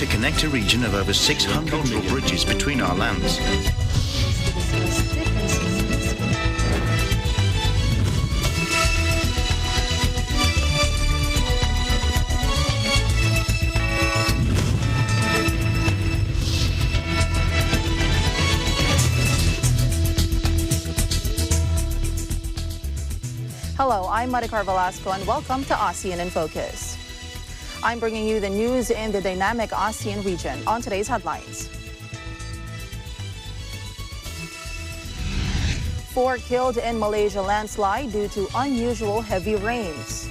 to connect a region of over 600 bridges between our lands. Hello, I'm Maricar Velasco and welcome to ASEAN in Focus. I'm bringing you the news in the dynamic ASEAN region on today's headlines. 4 killed in Malaysia landslide due to unusual heavy rains.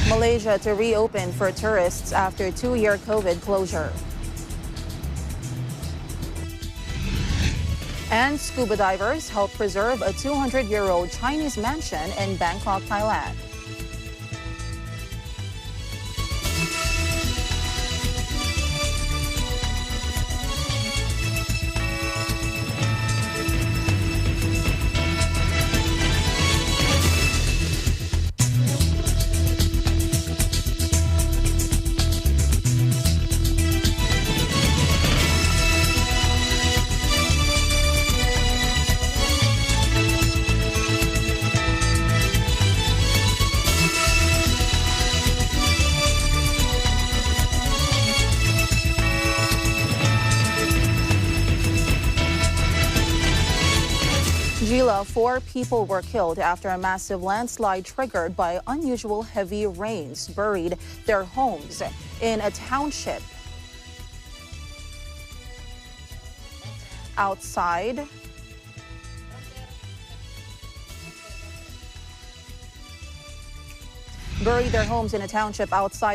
Malaysia to reopen for tourists after 2-year COVID closure. And scuba divers help preserve a 200-year-old Chinese mansion in Bangkok, Thailand. Gila, 4 people were killed after a massive landslide triggered by unusual heavy rains buried their homes in a township outside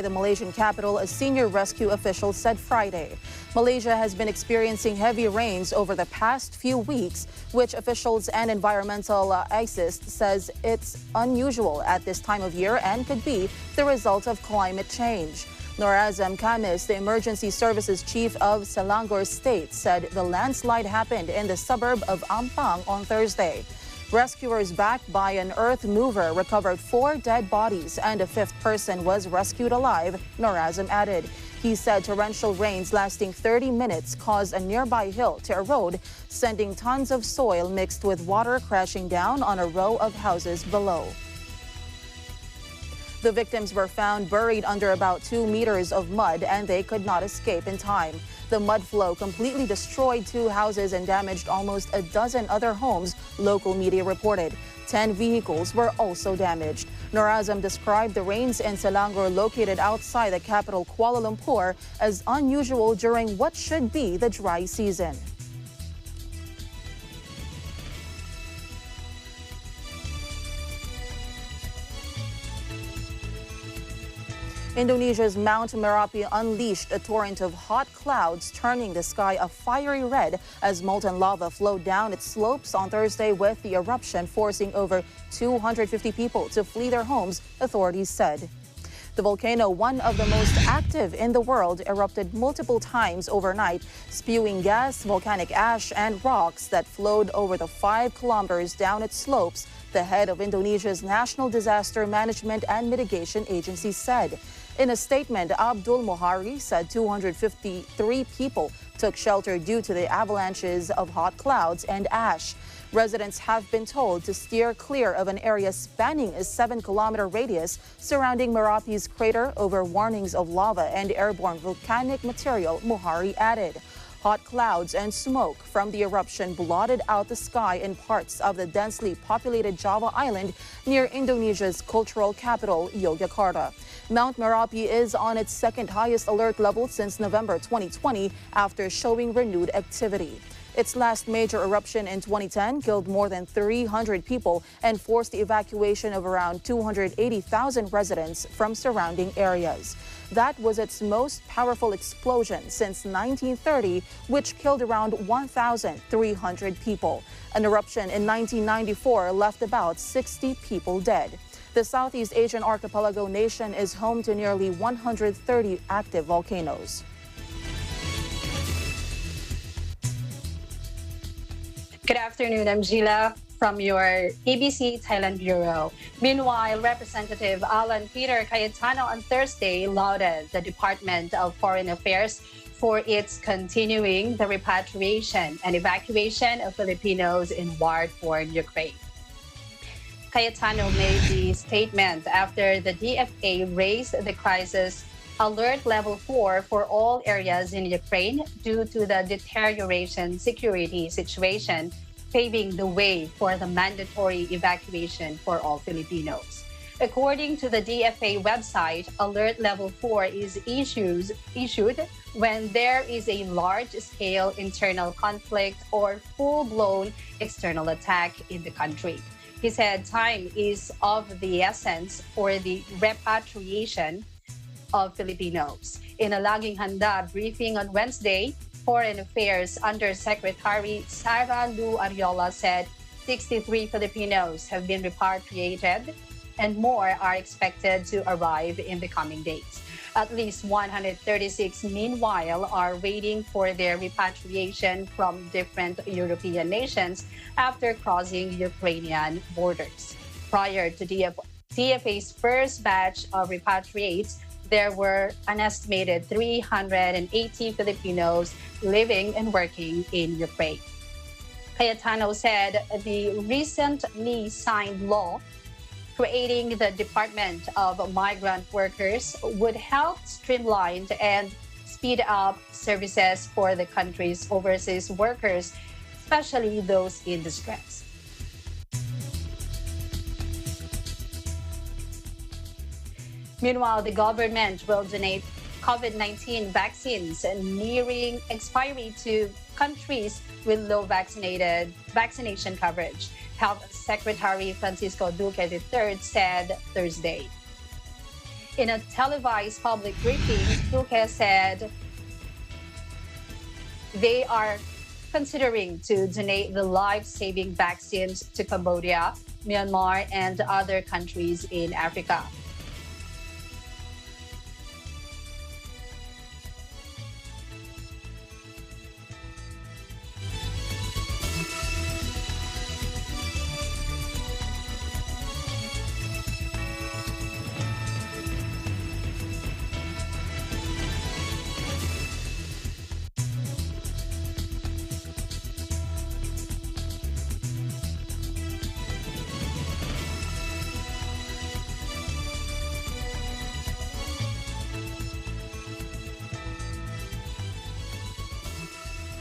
the Malaysian capital, a senior rescue official said Friday. Malaysia has been experiencing heavy rains over the past few weeks, which officials and environmental ISIS says it's unusual at this time of year and could be the result of climate change. Norazam Khamis, the emergency services chief of Selangor State, said the landslide happened in the suburb of Ampang on Thursday. Rescuers backed by an earth mover recovered 4 dead bodies and a 5th person was rescued alive, Norazam added. He said torrential rains lasting 30 minutes caused a nearby hill to erode, sending tons of soil mixed with water crashing down on a row of houses below. The victims were found buried under about 2 meters of mud and they could not escape in time. The mud flow completely destroyed 2 houses and damaged almost a dozen other homes, local media reported. 10 vehicles were also damaged. Norazam described the rains in Selangor, located outside the capital Kuala Lumpur, as unusual during what should be the dry season. Indonesia's Mount Merapi unleashed a torrent of hot clouds, turning the sky a fiery red as molten lava flowed down its slopes on Thursday, with the eruption forcing over 250 people to flee their homes, authorities said. The volcano, one of the most active in the world, erupted multiple times overnight, spewing gas, volcanic ash, and rocks that flowed over the 5 kilometers down its slopes, the head of Indonesia's National Disaster Management and Mitigation Agency said. In a statement, Abdul Mohari said 253 people took shelter due to the avalanches of hot clouds and ash. Residents have been told to steer clear of an area spanning a 7-kilometer radius surrounding Merapi's crater over warnings of lava and airborne volcanic material, Mohari added. Hot clouds and smoke from the eruption blotted out the sky in parts of the densely populated Java Island near Indonesia's cultural capital, Yogyakarta. Mount Merapi is on its 2nd highest alert level since November 2020 after showing renewed activity. Its last major eruption in 2010 killed more than 300 people and forced the evacuation of around 280,000 residents from surrounding areas. That was its most powerful explosion since 1930, which killed around 1,300 people. An eruption in 1994 left about 60 people dead. The Southeast Asian archipelago nation is home to nearly 130 active volcanoes. Good afternoon, I'm Gila. from your ABC Thailand Bureau. Meanwhile, Representative Alan Peter Cayetano on Thursday lauded the Department of Foreign Affairs for its continuing the repatriation and evacuation of Filipinos in war-torn Ukraine. Cayetano made the statement after the DFA raised the crisis alert level 4 for all areas in Ukraine due to the deterioration security situation, paving the way for the mandatory evacuation for all Filipinos. According to the DFA website, alert level 4 is issued when there is a large-scale internal conflict or full-blown external attack in the country. He said time is of the essence for the repatriation of Filipinos. In a Laging Handa briefing on Wednesday, Foreign Affairs Undersecretary Sara Lu Ariola said 63 Filipinos have been repatriated and more are expected to arrive in the coming days. At least 136, meanwhile, are waiting for their repatriation from different European nations after crossing Ukrainian borders. Prior to DFA's first batch of repatriates, there were an estimated 380 Filipinos living and working in Ukraine. Cayetano said the recently signed law creating the Department of Migrant Workers would help streamline and speed up services for the country's overseas workers, especially those in distress. Meanwhile, the government will donate COVID-19 vaccines nearing expiry to countries with low vaccination coverage. Health Secretary Francisco Duque III said Thursday. In a televised public briefing, Duque said they are considering to donate the life-saving vaccines to Cambodia, Myanmar, and other countries in Africa.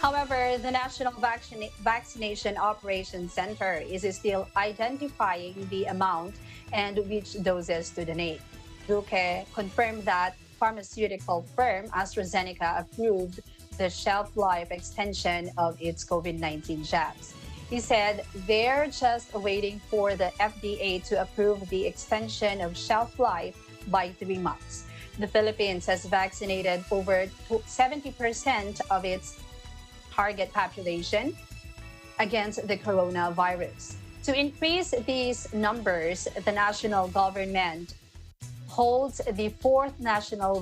However, the National Vaccination Operations Center is still identifying the amount and which doses to donate. Duque confirmed that pharmaceutical firm AstraZeneca approved the shelf life extension of its COVID-19 jabs. He said they're just waiting for the FDA to approve the extension of shelf life by 3 months. The Philippines has vaccinated over 70% of its target population against the coronavirus. To increase these numbers, the national government holds the 4th national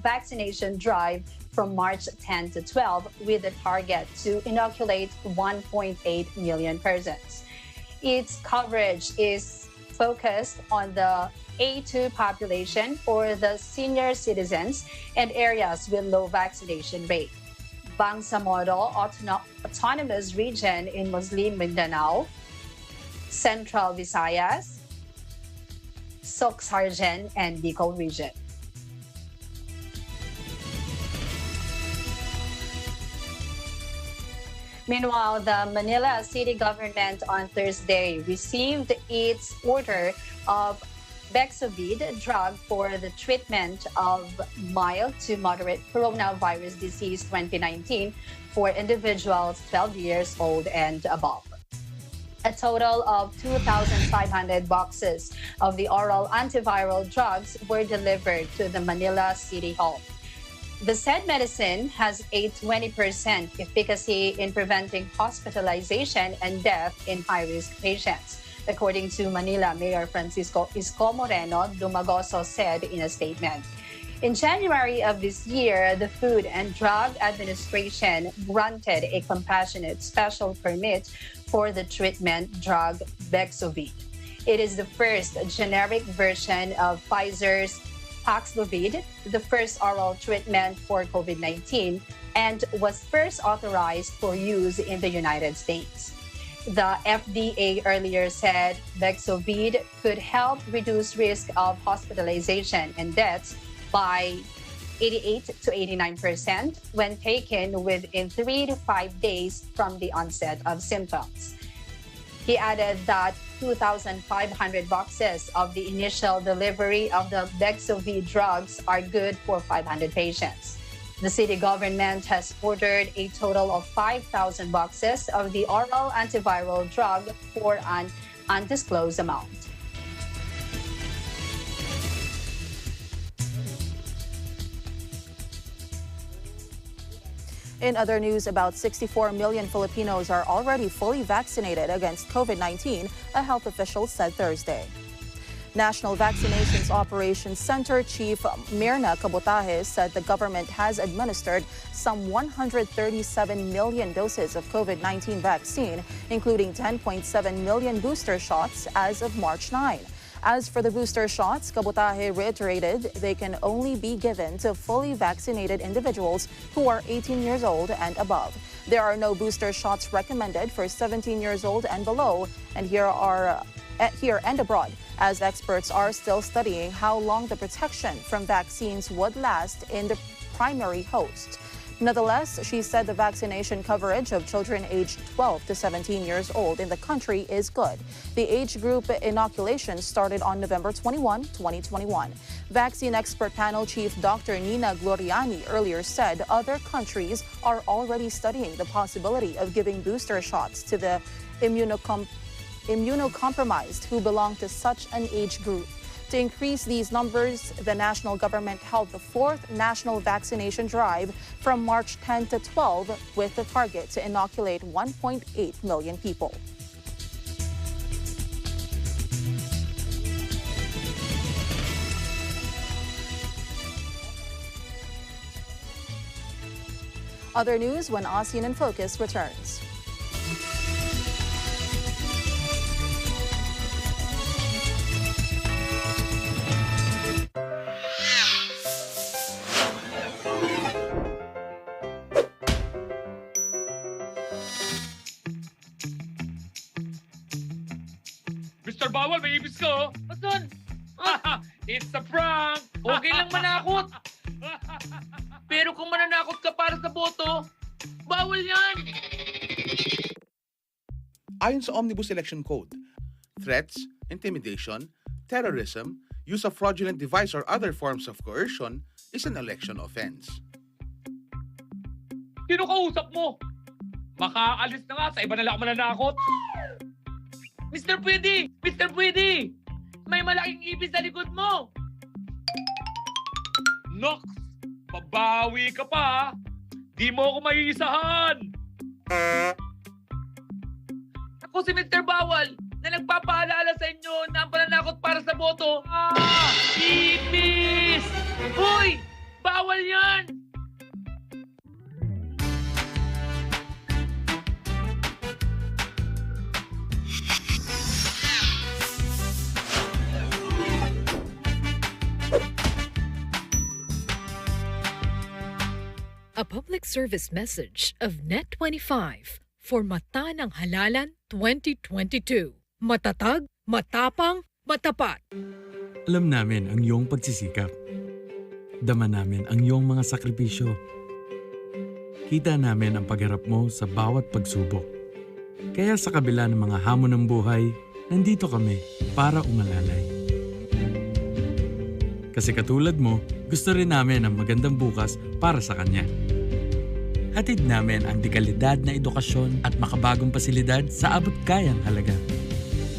vaccination drive from March 10 to 12 with a target to inoculate 1.8 million persons. Its coverage is focused on the A2 population or the senior citizens and areas with low vaccination rate. Bangsamoro Autonomous Region in Muslim Mindanao, Central Visayas, Soksargen, and Bicol Region. Meanwhile, the Manila city government on Thursday received its order of Bexovid drug for the treatment of mild to moderate coronavirus disease 2019 for individuals 12 years old and above. A total of 2,500 boxes of the oral antiviral drugs were delivered to the Manila City Hall. The said medicine has a 20% efficacy in preventing hospitalization and death in high-risk patients, according to Manila Mayor Francisco Isko Moreno Dumagoso said in a statement. In January of this year, the Food and Drug Administration granted a compassionate special permit for the treatment drug Bexovit. It is the first generic version of Pfizer's Paxlovid, the first oral treatment for COVID-19, and was first authorized for use in the United States. The FDA earlier said Bexovit could help reduce risk of hospitalization and deaths by 88 to 89% when taken within 3 to 5 days from the onset of symptoms. He added that 2,500 boxes of the initial delivery of the Bexovit drugs are good for 500 patients. The city government has ordered a total of 5,000 boxes of the oral antiviral drug for an undisclosed amount. In other news, about 64 million Filipinos are already fully vaccinated against COVID-19, a health official said Thursday. National Vaccinations Operations Center Chief Mirna Cabotaje said the government has administered some 137 million doses of COVID-19 vaccine, including 10.7 million booster shots as of March 9. As for the booster shots, Cabotaje reiterated they can only be given to fully vaccinated individuals who are 18 years old and above. There are no booster shots recommended for 17 years old and below, and here and abroad, as experts are still studying how long the protection from vaccines would last in the primary host. Nonetheless, she said the vaccination coverage of children aged 12 to 17 years old in the country is good. The age group inoculation started on November 21, 2021. Vaccine expert panel chief Dr. Nina Gloriani earlier said other countries are already studying the possibility of giving booster shots to the immunocompromised who belong to such an age group. To increase these numbers, the national government held the 4th national vaccination drive from March 10 to 12 with the target to inoculate 1.8 million people. Other news when ASEAN in Focus returns. Mr. Bawal, may ibis ka, oh. Asan? It's a prank! Okay lang manakot. Pero kung mananakot ka para sa boto, bawal yan. Ayon sa Omnibus Election Code, threats, intimidation, terrorism, use of fraudulent device or other forms of coercion is an election offense. Sino kausap mo? Makaalis na nga, sa iba na lang ako mananakot. Mr. Pwede! Mr. Pwede! May malaking ibis sa likod mo! Nox! Babawi ka pa, ha? Di mo ako maiisahan! Ako si Mr. Bawal na nagpapaalala sa inyo na ang pananakot para sa boto. Ibis! Uy! Bawal yan! A public service message of Net25 for Mata ng Halalan 2022. Matatag, matapang, matapat. Alam namin ang iyong pagsisikap. Dama namin ang iyong mga sakripisyo. Kita namin ang pagharap mo sa bawat pagsubok. Kaya sa kabila ng mga hamon ng buhay, nandito kami para umalalay. Kasi katulad mo, gusto rin namin ang magandang bukas para sa kanya. Hatid namin ang dekalidad na edukasyon at makabagong pasilidad sa abot kayang halaga.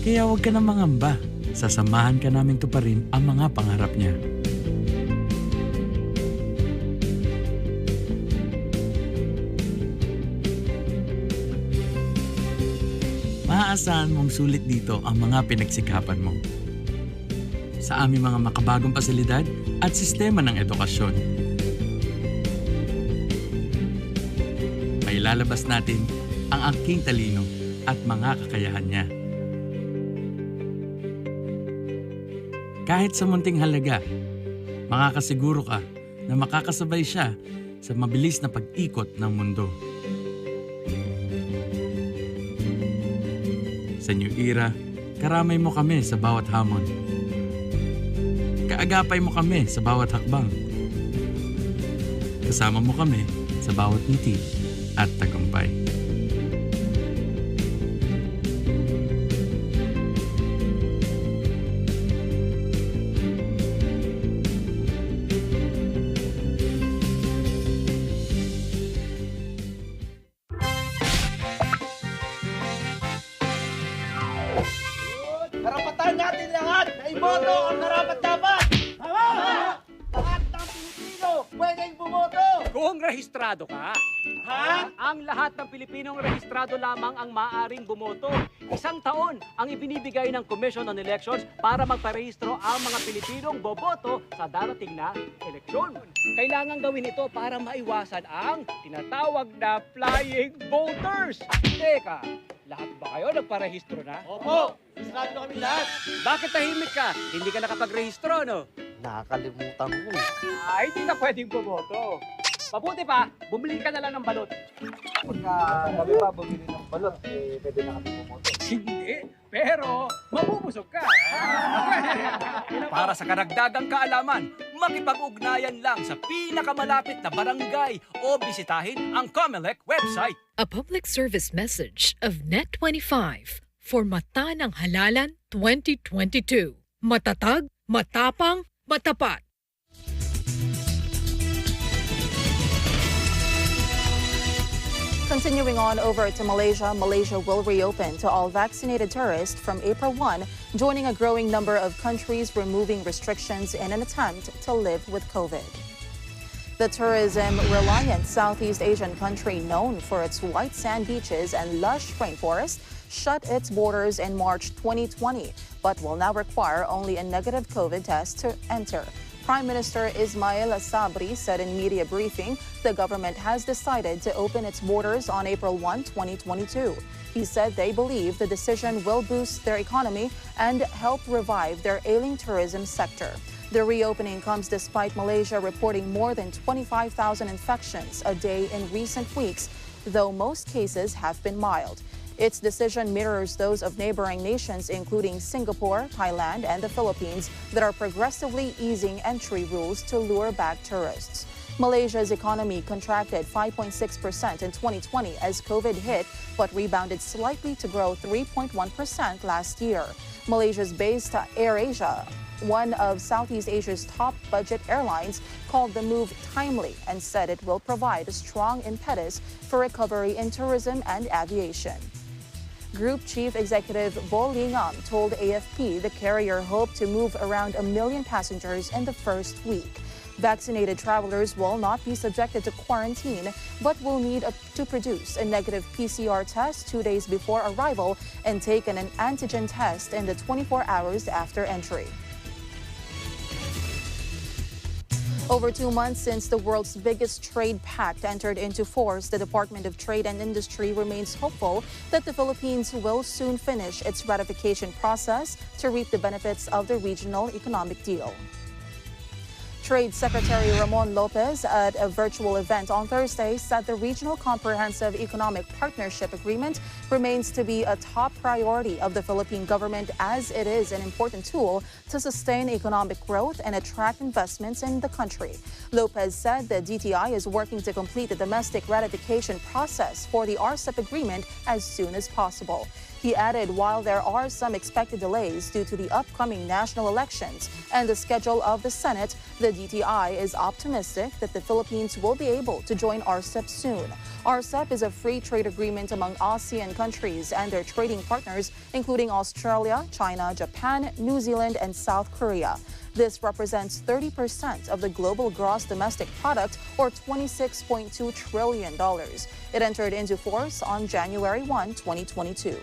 Kaya huwag ka na mangamba. Sasamahan ka namin tuparin ang mga pangarap niya. Maaasahan mong sulit dito ang mga pinagsikapan mo. sa aming mga makabagong pasilidad at sistema ng edukasyon. May lalabas natin ang angking talino at mga kakayahan niya. Kahit sa munting halaga, makakasiguro ka na makakasabay siya sa mabilis na pag-ikot ng mundo. Sa New Era, karamay mo kami sa bawat hamon. Kaagapay mo kami sa bawat hakbang. Kasama mo kami sa bawat ngiti at tagumpay. Karapatan natin lahat na iboto ang karapat-dapat! Tama! Lahat ng Pilipino pwedeng bumoto! Kung rehistrado ka. Ha? Ang lahat ng Pilipinong rehistrado lamang ang maaaring bumoto. 1 taon ang ibinibigay ng Commission on Elections para magparehistro ang mga Pilipinong boboto sa darating na eleksyon. Kailangan gawin ito para maiwasan ang tinatawag na flying voters. Teka, lahat ba kayo nagparehistro na? Opo! Rehistrado na kami lahat! Bakit tahimik ka? Hindi ka nakapagrehistro, no? Nakakalimutan ko eh. Ay, hindi ka pwedeng bumoto. Mabuti pa, bumili ka na lang ng balot. Pagka kami pa bumili ng balot, pwede na kami bumoto. Hindi, pero mabubusog ka. Para sa karagdagang kaalaman, makipag-ugnayan lang sa pinakamalapit na barangay o bisitahin ang COMELEC website. A public service message of Net25 for Mata ng Halalan 2022. Matatag, matapang, matapat. Continuing on over to Malaysia, Malaysia will reopen to all vaccinated tourists from April 1, joining a growing number of countries removing restrictions in an attempt to live with COVID. The tourism-reliant Southeast Asian country known for its white sand beaches and lush rainforest shut its borders in March 2020, but will now require only a negative COVID test to enter. Prime Minister Ismail Sabri said in media briefing the government has decided to open its borders on April 1, 2022. He said they believe the decision will boost their economy and help revive their ailing tourism sector. The reopening comes despite Malaysia reporting more than 25,000 infections a day in recent weeks, though most cases have been mild. Its decision mirrors those of neighboring nations including Singapore, Thailand, and the Philippines that are progressively easing entry rules to lure back tourists. Malaysia's economy contracted 5.6% in 2020 as COVID hit, but rebounded slightly to grow 3.1% last year. Malaysia's based AirAsia, one of Southeast Asia's top budget airlines, called the move timely and said it will provide a strong impetus for recovery in tourism and aviation. Group Chief Executive Bo Lingam told AFP the carrier hoped to move around 1 million passengers in the first week. Vaccinated travelers will not be subjected to quarantine, but will need to produce a negative PCR test 2 days before arrival and take an antigen test in the 24 hours after entry. Over 2 months since the world's biggest trade pact entered into force, the Department of Trade and Industry remains hopeful that the Philippines will soon finish its ratification process to reap the benefits of the regional economic deal. Trade Secretary Ramon Lopez at a virtual event on Thursday said the Regional Comprehensive Economic Partnership Agreement remains to be a top priority of the Philippine government as it is an important tool to sustain economic growth and attract investments in the country. Lopez said the DTI is working to complete the domestic ratification process for the RCEP agreement as soon as possible. He added while there are some expected delays due to the upcoming national elections and the schedule of the Senate, the DTI is optimistic that the Philippines will be able to join RCEP soon. RCEP is a free trade agreement among ASEAN countries and their trading partners, including Australia, China, Japan, New Zealand, and South Korea. This represents 30% of the global gross domestic product, or $26.2 trillion. It entered into force on January 1, 2022.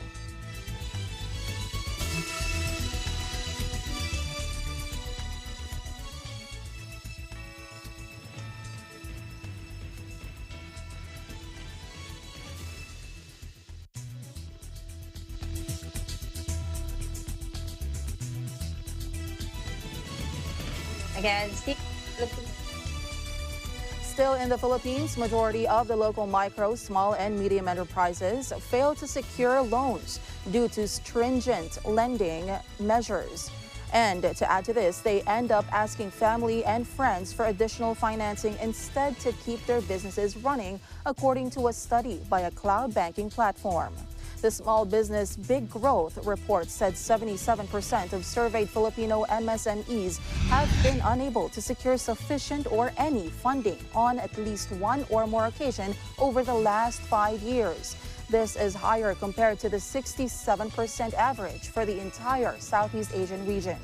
Again, Steve. Still in the Philippines, majority of the local micro, small, and medium enterprises fail to secure loans due to stringent lending measures. And to add to this, they end up asking family and friends for additional financing instead to keep their businesses running, according to a study by a cloud banking platform. The Small Business Big Growth report said 77% of surveyed Filipino MSMEs have been unable to secure sufficient or any funding on at least one or more occasion over the last 5 years. This is higher compared to the 67% average for the entire Southeast Asian region.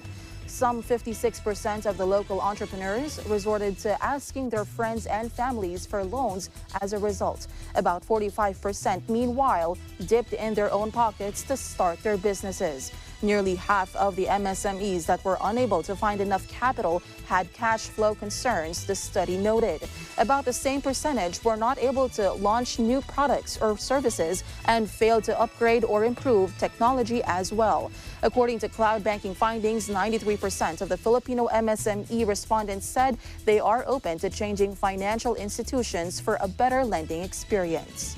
Some 56% of the local entrepreneurs resorted to asking their friends and families for loans as a result. About 45%, meanwhile, dipped in their own pockets to start their businesses. Nearly half of the MSMEs that were unable to find enough capital had cash flow concerns, the study noted. About the same percentage were not able to launch new products or services and failed to upgrade or improve technology as well. According to cloud banking findings, 93% of the Filipino MSME respondents said they are open to changing financial institutions for a better lending experience.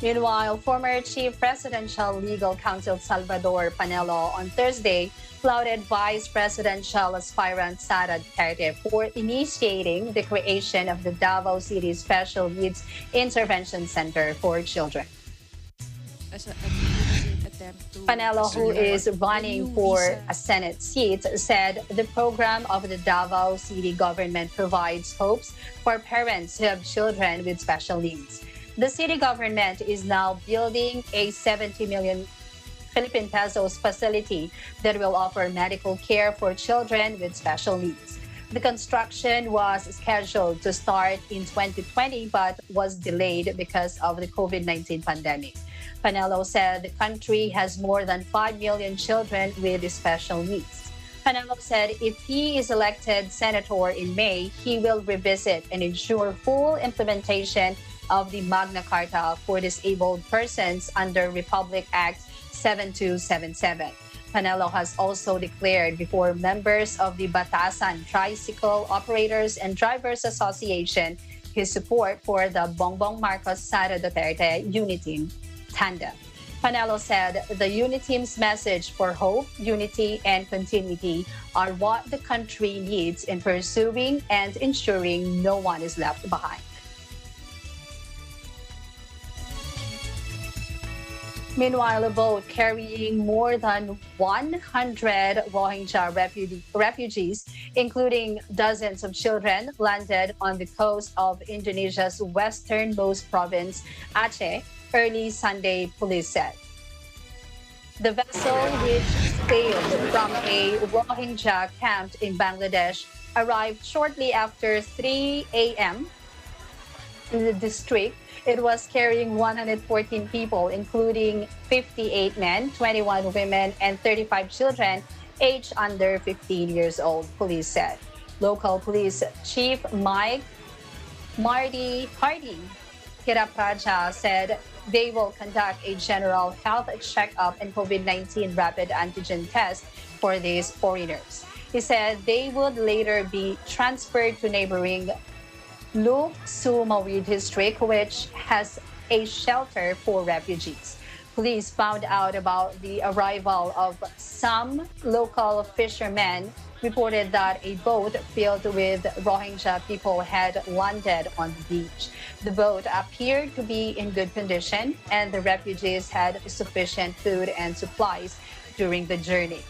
Meanwhile, former Chief Presidential Legal Counsel Salvador Panelo on Thursday lauded Vice Presidential aspirant Sara Duterte for initiating the creation of the Davao City Special Needs Intervention Center for Children. Panelo, who is running for a Senate seat, said the program of the Davao City government provides hopes for parents who have children with special needs. The city government is now building a 70 million Philippine pesos facility that will offer medical care for children with special needs. The construction was scheduled to start in 2020 but was delayed because of the COVID-19 pandemic. Panelo said the country has more than 5 million children with special needs. Panelo said if he is elected senator in May, he will revisit and ensure full implementation of the Magna Carta for disabled persons under Republic Act 7277. Panelo has also declared before members of the Batasan Tricycle Operators and Drivers Association his support for the Bongbong Marcos Sara Duterte Uniteam tandem. Panelo said the Uniteam's message for hope, unity, and continuity are what the country needs in pursuing and ensuring no one is left behind. Meanwhile, a boat carrying more than 100 Rohingya refugees, including dozens of children, landed on the coast of Indonesia's westernmost province, Aceh, early Sunday, police said. The vessel, which sailed from a Rohingya camp in Bangladesh, arrived shortly after 3 a.m. in the district. It was carrying 114 people, including 58 men, 21 women, and 35 children aged under 15 years old, police said. Local police chief Marty Kirapraja said they will conduct a general health checkup and COVID-19 rapid antigen test for these foreigners. He said they would later be transferred to neighboring Luk Sumawi district, which has a shelter for refugees. Police found out about the arrival of some local fishermen, reported that a boat filled with Rohingya people had landed on the beach. The boat appeared to be in good condition, and the refugees had sufficient food and supplies during the journey.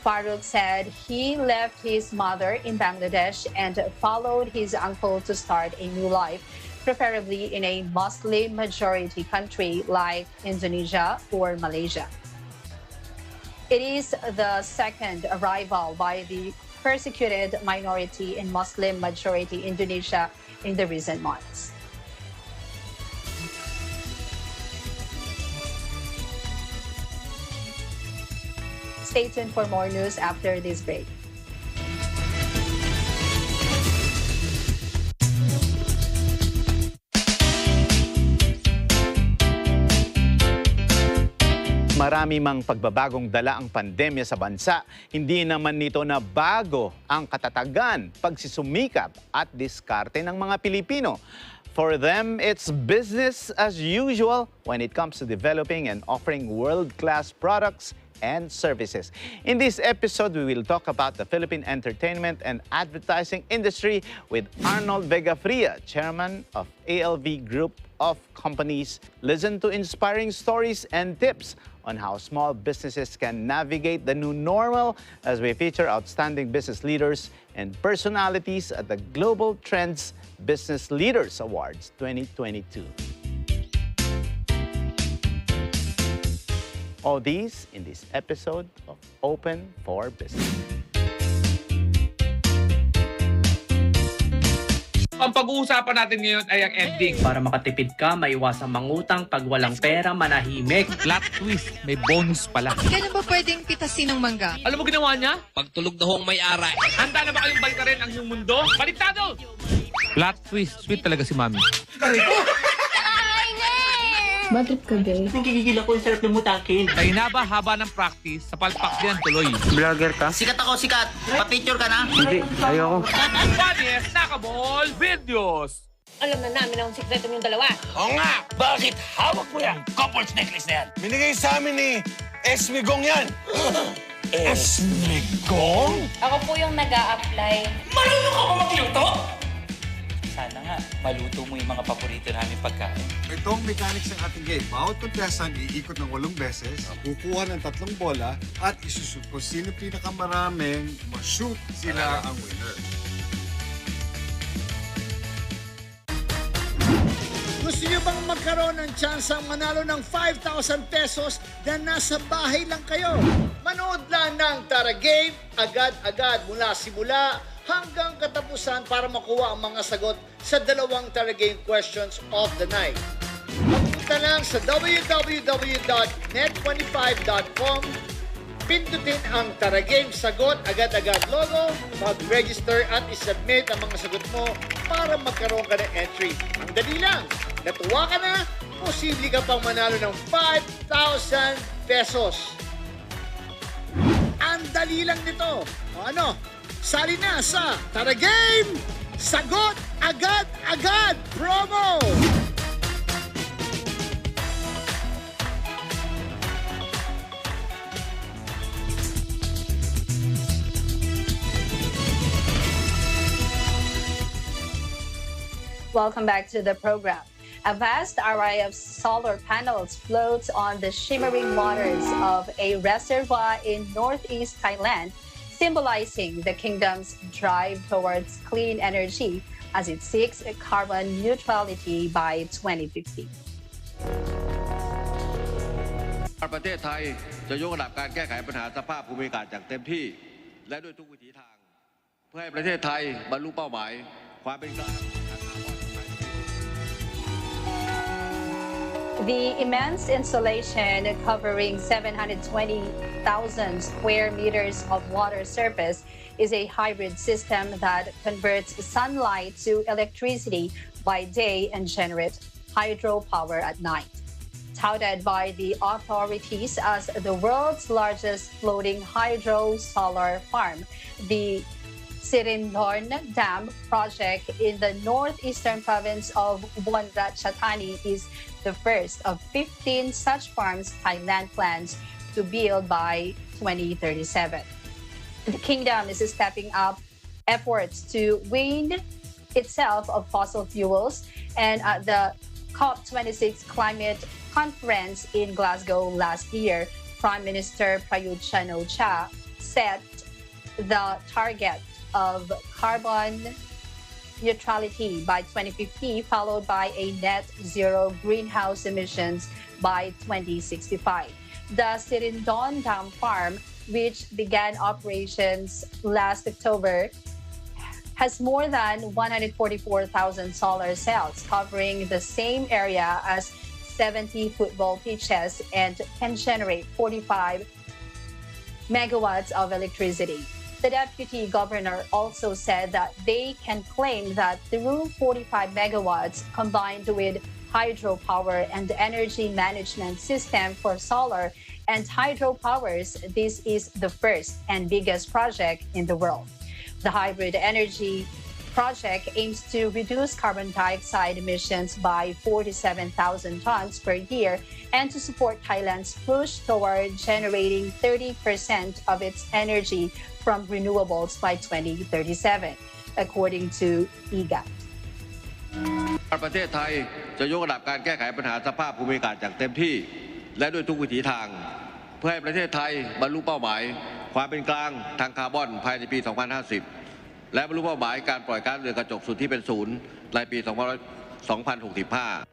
Farooq said he left his mother in Bangladesh and followed his uncle to start a new life, preferably in a Muslim-majority country like Indonesia or Malaysia. It is the second arrival by the persecuted minority in Muslim-majority Indonesia in the recent months. Stay tuned for more news after this break. Marami mang pagbabagong dala ang pandemya sa bansa, hindi naman nito na bago ang katatagan, pagsusumikap at diskarte ng mga Pilipino. For them, it's business as usual when it comes to developing and offering world-class products and services. In this episode, we will talk about the Philippine entertainment and advertising industry with Arnold Vega-Fria, chairman of ALV Group of Companies. Listen to inspiring stories and tips on how small businesses can navigate the new normal as we feature outstanding business leaders and personalities at the Global Trends Business Leaders Awards 2022. All these in this episode of Open for Business. Ang pag-uusapan natin ngayon ay ang ending. Para makatipid ka, maiwasang mangutang, pag walang pera, manahimik. Plot twist, may bonus pala. Kailan ba pwedeng pitasin ng mangga? Alam mo ginawa niya? Pagtulog na ho ang may-ari. Handa na ba kayong balitarin ang iyong mundo? Baliktado! Plot twist, sweet talaga si Mami. Bad trip ka, babe. Nagigigil ako, sarap ng mutakin. Kaya na ba haba ng practice, sa palpak diyan tuloy. Vlogger ka? Sikat ako, sikat. Pa-picture ka na? Hindi, ayoko. Funniest nakaball videos! Alam na namin ang sikreto yung dalawa. Oo nga! Bakit hawak mo yan? Couple's necklace na yan. Binigay sa amin ni Esmigong yan. Esmigong? Ako po yung nag-a-apply. Marunong ka ba magluto? Sana nga, maluto mo yung mga paborito namin pagkain. Ito ang mechanics ng ating game. Bawat contestant iikot ng 8 beses, kukuha ng 3 bola, at isushoot kung sino pinakamaraming ma-shoot sila ang winner. Gusto niyo bang magkaroon ng tsansang manalo ng 5,000 pesos na nasa bahay lang kayo? Manood lang ng Tara Game agad-agad mula simula hanggang katapusan para makuha ang mga sagot sa 2 Tara Game questions of the night. Magpunta lang sa www.net25.com, pindutin ang Tara Game Sagot Agad-Agad logo, mag-register at isubmit ang mga sagot mo para magkaroon ka ng entry. Ang dali lang! Natuwa ka na, posible ka pang manalo ng 5,000 pesos. Ang dali lang nito. O ano? Sali na sa Tara Game! Sagot Agad-Agad Promo! Welcome back to the program. A vast array of solar panels floats on the shimmering waters of a reservoir in northeast Thailand, symbolizing the kingdom's drive towards clean energy as it seeks carbon neutrality by 2050. ประเทศไทยจะยกระดับการแก้ไขปัญหาสภาพภูมิอากาศอย่างเต็มที่และด้วยทุกวิถีทางเพื่อให้ประเทศไทยบรรลุเป้าหมายความเป็นกลาง The immense installation covering 720,000 square meters of water surface is a hybrid system that converts sunlight to electricity by day and generates hydropower at night. Touted by the authorities as the world's largest floating hydro solar farm, the Sirindorn Dam project in the northeastern province of Ubon Ratchathani is the first of 15 such farms Thailand plans to build by 2037. The kingdom is stepping up efforts to wean itself of fossil fuels, and at the COP26 climate conference in Glasgow last year, Prime Minister Prayut Chan-o-cha set the target of carbon neutrality by 2050, followed by a net zero greenhouse emissions by 2065. The Sirindon Dam Farm, which began operations last October, has more than 144,000 solar cells covering the same area as 70 football pitches and can generate 45 megawatts of electricity. The deputy governor also said that they can claim that through 45 megawatts combined with hydropower and energy management system for solar and hydropowers, this is the first and biggest project in the world. The hybrid energy project aims to reduce carbon dioxide emissions by 47,000 tons per year and to support Thailand's push toward generating 30% of its energy from renewables by 2037, according to IGAT. ประเทศไทยจะยกระดับการแก้ไขปัญหาสภาพภูมิอากาศอย่างเต็มที่และด้วยทุกวิถีทางเพื่อให้ประเทศไทยบรรลุเป้าหมายความเป็นกลางทางคาร์บอนภายในปี 2050 และบรรลุเป้าหมายการปล่อยก๊าซเรือนกระจกสุดที่เป็นศูนย์ในปี 2065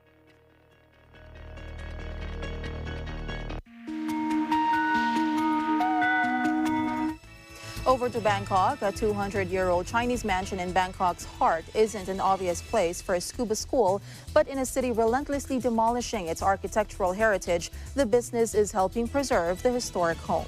Over to Bangkok, a 200-year-old Chinese mansion in Bangkok's heart isn't an obvious place for a scuba school, but in a city relentlessly demolishing its architectural heritage, the business is helping preserve the historic home.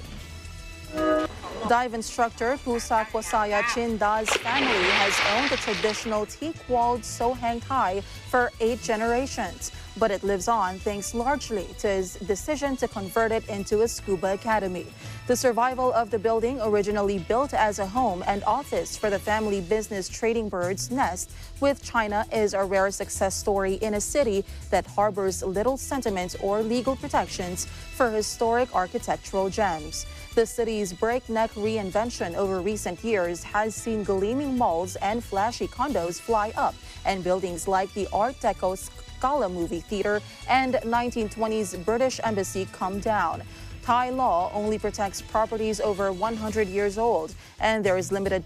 Dive instructor Pusak Wasaya Chinda's family has owned the traditional teak-walled Sohang Thai for 8 generations, but it lives on thanks largely to his decision to convert it into a scuba academy. The survival of the building, originally built as a home and office for the family business Trading Birds Nest with China, is a rare success story in a city that harbors little sentiment or legal protections for historic architectural gems. The city's breakneck reinvention over recent years has seen gleaming malls and flashy condos fly up, and buildings like the Art Deco Scala movie theater and 1920s British Embassy come down. Thai law only protects properties over 100 years old, and there is limited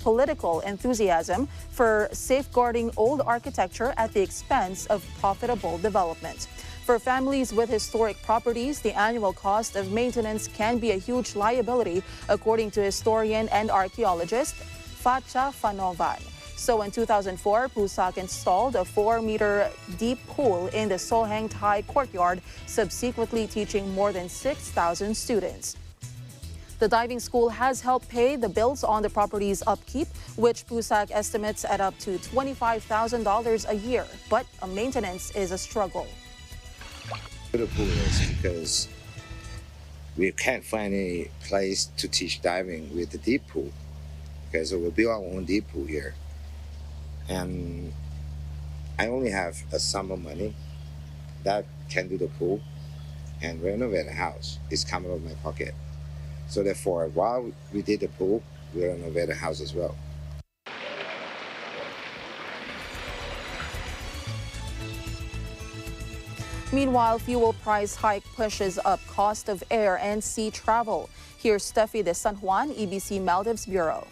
political enthusiasm for safeguarding old architecture at the expense of profitable development. For families with historic properties, the annual cost of maintenance can be a huge liability, according to historian and archaeologist Facha Fanovan. So in 2004, Pusak installed a 4-meter deep pool in the Sohang Thai courtyard, subsequently teaching more than 6,000 students. The diving school has helped pay the bills on the property's upkeep, which Pusak estimates at up to $25,000 a year. But maintenance is a struggle. The pool is because we can't find any place to teach diving with the deep pool, because we build our own deep pool here. And I only have a sum of money that can do the pool and renovate a house. It's coming out of my pocket. So therefore, while we did the pool, we renovated the house as well. Meanwhile, fuel price hike pushes up cost of air and sea travel. Here's Steffi de San Juan, EBC Maldives Bureau.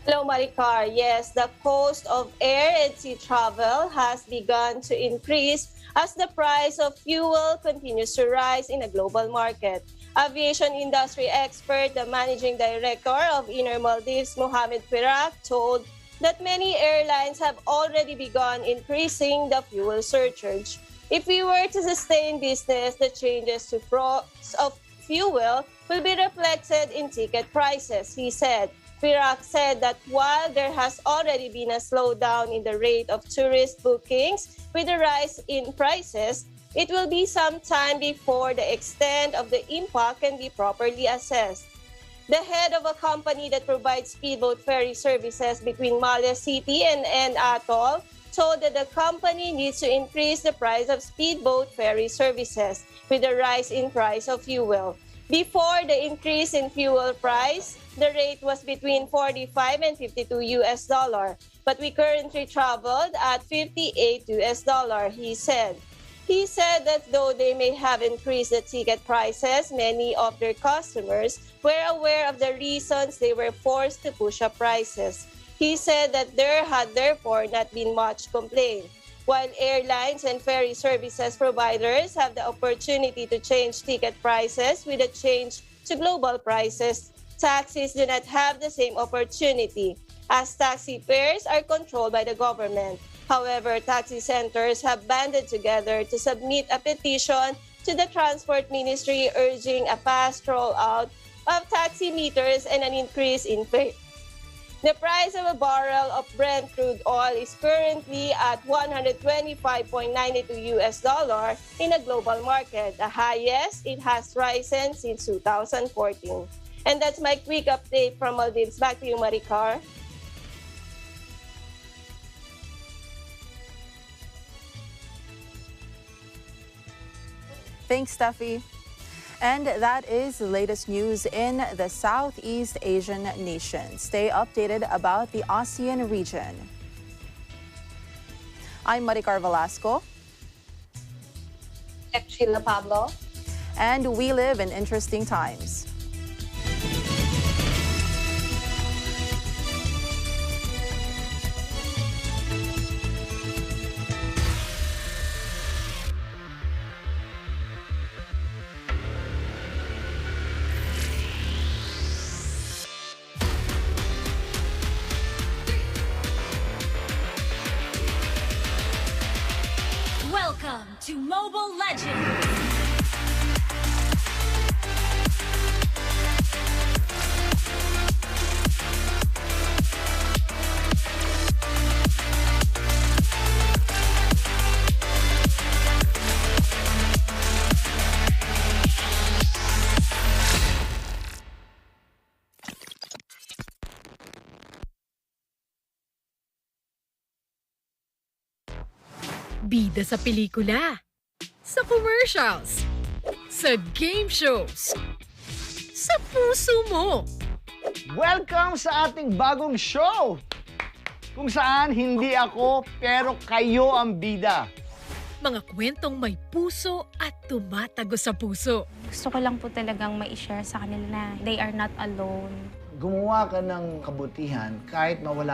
Hello, Maricar. Yes, the cost of air and sea travel has begun to increase as the price of fuel continues to rise in a global market. Aviation industry expert, the managing director of Inner Maldives, Mohammed Pirak, told that many airlines have already begun increasing the fuel surcharge. If we were to sustain business, the changes to price of fuel will be reflected in ticket prices, he said. Pirak said that while there has already been a slowdown in the rate of tourist bookings with the rise in prices, it will be some time before the extent of the impact can be properly assessed. The head of a company that provides speedboat ferry services between Malaya City and Atoll told that the company needs to increase the price of speedboat ferry services with the rise in price of fuel. Before the increase in fuel price, the rate was between 45 and 52 US dollar, but we currently traveled at 58 US dollar, he said. He said that though they may have increased the ticket prices, many of their customers were aware of the reasons they were forced to push up prices. He said that there had therefore not been much complaint. While airlines and ferry services providers have the opportunity to change ticket prices with a change to global prices, taxis do not have the same opportunity, as taxi fares are controlled by the government. However, taxi centers have banded together to submit a petition to the Transport Ministry urging a fast rollout of taxi meters and an increase in The price of a barrel of Brent crude oil is currently at $125.92 in a global market, the highest it has risen since 2014. And that's my quick update from Maldives. Back to you, Maricar. Thanks, Steffi. And that is the latest news in the Southeast Asian nations. Stay updated about the ASEAN region. I'm Maricar Velasco. Sheila Pablo. And we live in interesting times. Welcome to Mobile Legends! Bida sa pelikula, sa commercials, sa game shows, sa puso mo. Welcome sa ating bagong show! Kung saan hindi ako pero kayo ang bida. Mga kwentong may puso at tumatagos sa puso. Gusto ko lang po talagang ma-share sa kanila na they are not alone. Gumawa ka ng kabutihan kahit mawala